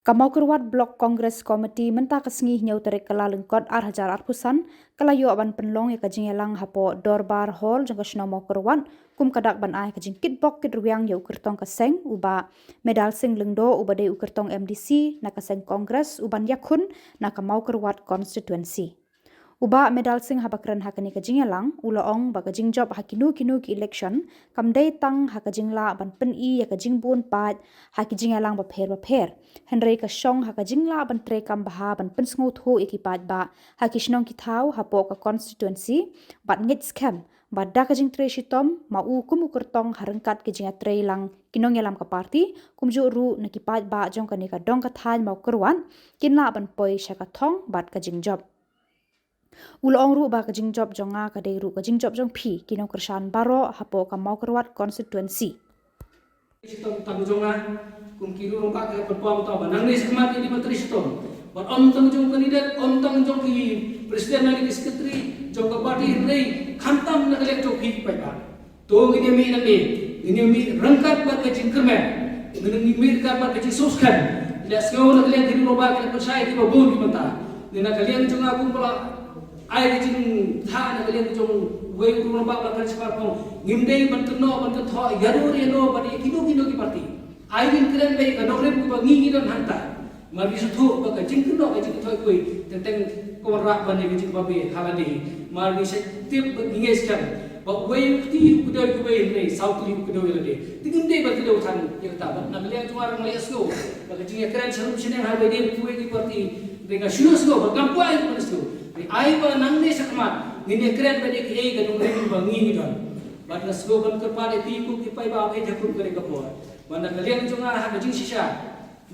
Kamau kerwat Blok Kongres Komiti mentah kesengih nyau terik kelalengkot arhajar arpusan kelayu aban penlong ya kajing elang hapo dorbar hall jangka shnamo kerwat kum kadak ban ai kajing kitbok kidruang ya ukertong keseng uba medal sing lengdo uba de ukertong MDC na keseng Kongres uban yakun na kamau kerwat constituency. Uba medal sing habakran hakani kajing elang uloong ba kajing job hakinu kinu ki election kamdei tang hakajing la ban pen i ya kajing bun pat hakijing elang ba pher henry ka shong hakajing la ban tre kam baha ban pen sngo tho ikipat ba hakishnong ki thau hapo ka constituency bat ngit scam ba da kajing tre shitom ma u kumu kertong harengkat kajing tre lang kinong elam ka party kumju ru nakipat ba jong kani ka dong ka than mau kerwan kinla ban poi shaka thong bat kajing job Ulong ru ba kajing job jonga kadai ru kajing job jong pi kinong kershan baro hapo ka mau kerwat constituency. Sitom tangjonga kum kiru rompa ka perpom ta banang ni semat di menteri sitom. Bat om tangjong kandidat om tangjong ki presiden na ni sekretari jong ka parti rei khantam na elek jong pi pai ba. To ini mi na ini mi rangkat ba kajing kermen. Ini mi rangkat ba kajing soskan. Ila sio na elek di rompa ka persai ki babun ki mata. Nina kalian jong aku pula ai jing tha na kalian jong wei urung ba ba kan separ pong ngimdei ban keno ban tho yaru reno ban kino ki parti ai bin kren bei ka nore bu ba ngi don hanta mar bi suthu ba ka jing keno ka jing thoi koi teng ko ra ban ni jing ba be halani mar bi se tip ba ngi skam ba wei ti ku doi ku bei nei south li ku doi lade tingim dei ba kilo than ya ta ba na kalian tuar ngai asko ba ka jing kren sarum sine ha be dei ku ki parti dengan shino sko ba kam pai ku sko ai ba nang ne sakmat ngine kren ba de ki ga nong ring ba ngi don ba na sko ban ka pa de pi ku ki pai ba ai jakun kare ka po ba na kalian junga ha jing shisha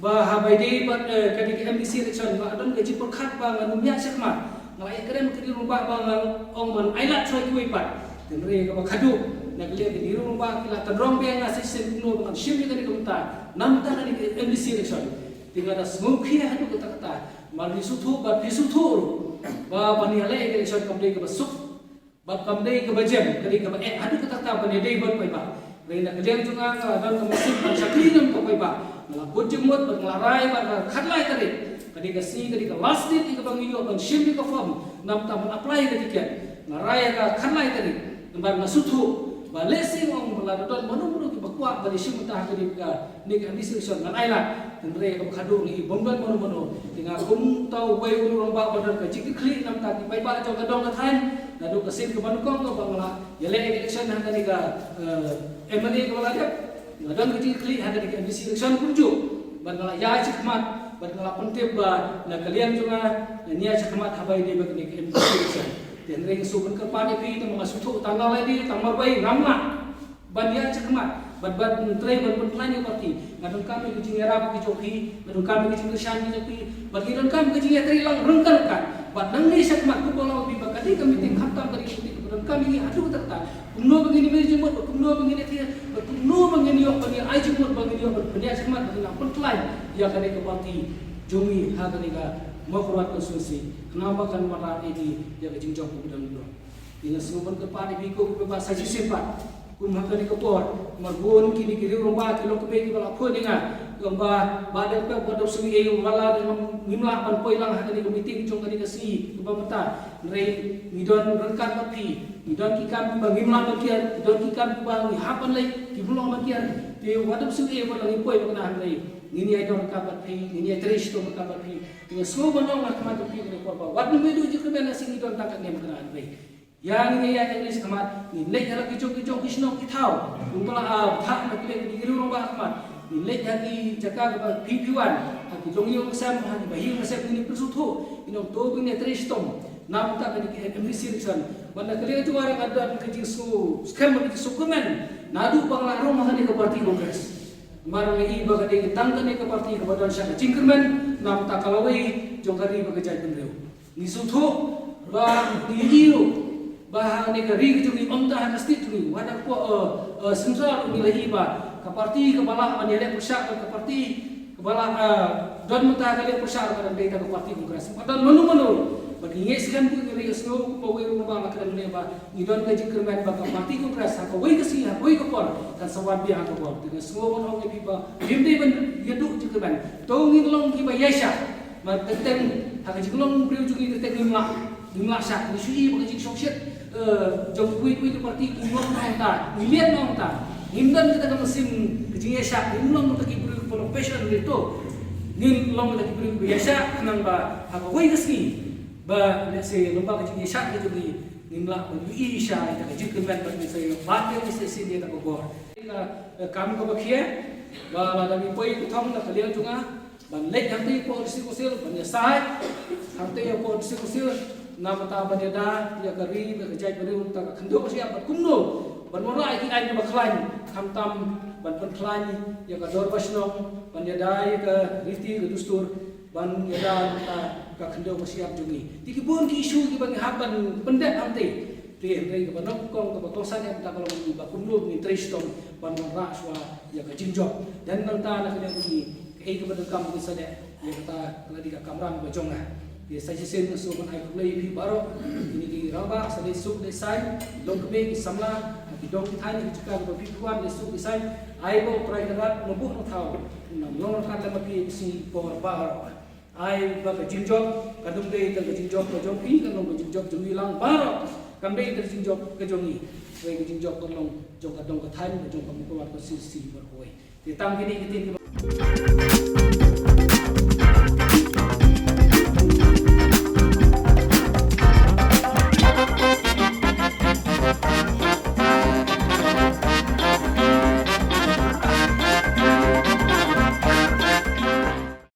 ba ha bai de ba ka de MDC election ba don ga ji por khat ba nganu nya sakmat ngai kren ki ru ba ba ngang ong ban ai la choi ku pat ten re ka ba khadu na kalian ki ru ba ki la tan rong be nga sesen no ba shim ni ka ni kumta nam ta ni MDC election tinggal ada smoky hadu kata kata mal disuthu ba disuthu ba bani ale ke election kamdei ke basuk ba kamdei ke bajem kadi ke ba hadu kata kata bani dei ban pai ba reina kalian junga dan kemusin ban sakli nam ko pai ba ngala kujumut ba nglarai ba khatlai tadi kadi ke si kadi ke last date ke bangiyo ban shim ke form nam ta ban apply ke tiket nglarai ka khatlai tadi ba nasuthu ba lesing ong bala don manu ki bakwa ba shim ta kadi ka ni ke administration ngan aila tendre ka khadu ni bomban manu tinga kum tau bai ulu romba badan ka cik kli nam ta ki bai ba jong ka dong ka than na du ka sin ka ban kong ka bangla yele election han ni ka MLA ka wala dep na don ka cik kli han ni ka election kunju bangla ya cikmat bangla pentib ba na kalian junga na nia cikmat habai de ba ni ka election tendre ka suban ka pa ni pi ta mga suthu tanggal lagi tamar bai ramla bandia cikmat bat menteri berpentlani parti ngadon kami ke jingi rap ke joki ngadon kami ke jingi shan ke joki bat ngadon kami ke jingi tri lang rengkan kan bat nang ni sakmat ku bola bi bakati kami ting khatam dari ngadon kami ni adu terta kumno begini me jemut kumno begini ti kumno begini yo bagi ai jemut bagi yo berpendia sakmat bagi nak pentlai ya kane ke parti jomi ha kane ka makhwat konstitusi kenapa kan mata ini ya ke jingjong ku bidang dulu ini semua ke parti bi ko ke bahasa simpat kumhakani kapor marbun kini kiri romba kilo kepe ki bala pho ninga gamba badal pe bodop sumi e wala de ngimla pan poi lang hakani komiti jong kani kasi kuba mata rei midon rengkan mati midon ki kam ba ngimla bakian midon ki kam ba ngi hapan lai ki bulong bakian te wadop sumi e wala ngi poi bakana rei ngini ai don ka pati ngini ai trish to ka pati ni so banong akma to ki ni korba wadnu medu jikre bena singi don takat nem kana rei yang ini yang English kamat ni lek jarak kicau kisno kitau umpala thak nak lek di giru romba kamat ni lek yang jaka ka PP1 ki jongyo sam ha ni bahi masep ni persutho ino to bini tristom nam ta ka ni MDC election banda kalian tu orang ada ke jisu scam ke jisu komen nadu bangla rom ha ni ke parti kongres marang i baga de tangkan ni ke parti ke badan syah cingkermen nam ta kalawai jongkari baga jai penreu ni sutho ba ni iu bahan ni kari itu ni omta pasti tu ni wadah ko sentral ni lahi ba ka parti ke bala manele pusat ke parti ke bala don mata kali pusat ka dei ka parti kongres padan manu Bagi sekan pun dari snow ko wei rumah la kan ne ba idon ka jikr men ba ka parti kongres ha ko wei ka si ha wei ka por kan sawat bi ha ko por dengan snow bon ong bi ba limde ban yedu jikr men to ngi long ki ba yesha ma teten ha ka jiklong priu jugi teten nimla syak ni sui ba jik sok shet jong kui ka parti ki ngom nong ta milian nong ta nimdan kita ka mesin ki yesha nimlong ka ki priu professional itu nimlong ka ki priu yesha nang ba ha ko wei ka si ba se lomba ka jing syak ke juli nimla ko i sha ita ka jik men ba ni se ba ke ni se sin dia ta ko bor kam ko ba khie ba la da mi poi ku thong da ka liang chunga ban lek hang ti ko si ko sil ban ya sai hang ti ko si ko sil na mata ba dia da ya ka ri ba ka jai ba ri un ta ka khando ko sia ba kum no ban mo rai ki ai ba khlan kham tam ban ban khlan ya ka dor basno ban ya dai ka riti ka dustur ban ya da ta ka khando ko siap jungi ti ki bon ki isu ki bang haban pendet ante ti rei ka banok kong ka kosan yang ta kalau ba kumlo ni tristom ban ra swa ya ka jinjok dan nang ta na kanya ki ei ka ban kam ki sade ya ta kala di ka kamran ba jonga ye sai sen so ban ai play bi baro ini ki raba sale suk de sai long ke ki samla ki dong ki thai ki ka ba bi kwan de suk ki sai ai bo trai ka mo bu no thau na long ka ta ma pi si por ba ai ba ka jinjok kadung dei ka jinjok ka joki ka long ka jinjok jung ilang baro kam dei ka jinjok ka jongi wei ka jinjok ka long jong ka dong ka thain ka jong ka mo ko si bar koi ti tam ki ni ki tin